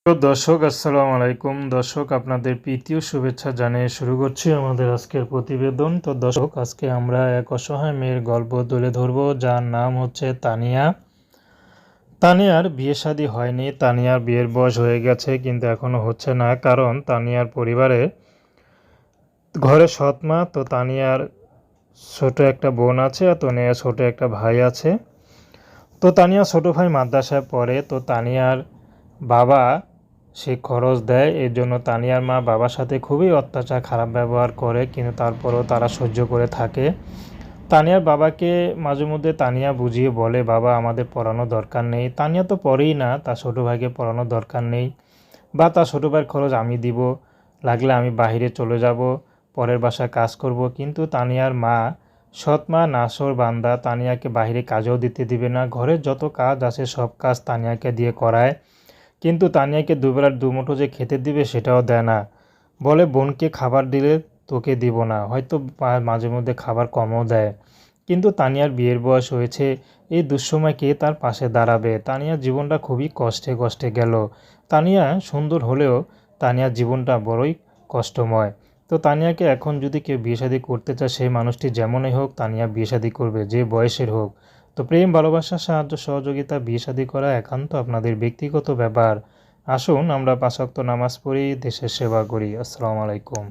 তো দর্শক আসসালামু আলাইকুম। দর্শক আপনাদের প্রীতীয় শুভেচ্ছা জানিয়ে শুরু করছি আমাদের আজকের প্রতিবেদন। তো দর্শক আজকে আমরা এক অসহায় মেয়ের গল্প তুলে ধরব, যার নাম হচ্ছে তানিয়া। তানিয়ার বিয়ে শাদী হয়নি, তানিয়ার বিয়ের বয়স হয়ে গেছে কিন্তু এখনও হচ্ছে না, কারণ তানিয়ার পরিবারে ঘরে সৎ মা, তো তানিয়ার ছোট একটা বোন আছে, আর তানিয়ার ছোট একটা ভাই আছে। তো তানিয়ার ছোট ভাই মাদ্রাসায় পড়ে, তো তানিয়ার বাবা সে খরচ দেয়, এর জন্য তানিয়ার মা বাবার সাথে খুবই অত্যাচার খারাপ ব্যবহার করে, কিন্তু তারপরেও তারা সহ্য করে থাকে। তানিয়ার বাবাকে মাঝে মধ্যে তানিয়া বুঝিয়ে বলে, বাবা আমাদের পড়ানোর দরকার নেই। তানিয়া তো পড়েই না, তার ছোটো ভাইকে পড়ানোর দরকার নেই, বা তার ছোটো ভাইয়ের খরচ আমি দিব, লাগলে আমি বাইরে চলে যাব, পরের বাসায় কাজ করব। কিন্তু তানিয়ার মা সৎ মা নাসর বান্দা, তানিয়াকে বাইরে কাজও দিতে দিবে না, ঘরের যত কাজ আছে সব কাজ তানিয়াকে দিয়ে করায়। কিন্তু তানিয়াকে দুবেলার দুমুঠো যে খেতে দিবে সেটাও দেয় না, বলে বোনকে খাবার দিলে তোকে দিব না, হয়তো মাঝে মধ্যে খাবার কমও দেয়। কিন্তু তানিয়ার বিয়ের বয়স হয়েছে, এই দুঃসময় কে তার পাশে দাঁড়াবে? তানিয়ার জীবনটা খুবই কষ্টে কষ্টে গেল। তানিয়া সুন্দর হলেও তানিয়ার জীবনটা বড়ই কষ্টময়। তো তানিয়াকে এখন যদি কেউ বিয়ে শাদী করতে চায়, সেই মানুষটি যেমনই হোক তানিয়া বিয়ে শাদী করবে, যে বয়সের হোক। তো প্রেম ভালোবাসা সাহায্য সহযোগিতা বিয়ে শাদী করা একান্ত আপনাদের ব্যক্তিগত ব্যাপার। আসুন আমরা 5 ওয়াক্ত নামাজ পড়ি, দেশের সেবা করি। আসসালামু আলাইকুম।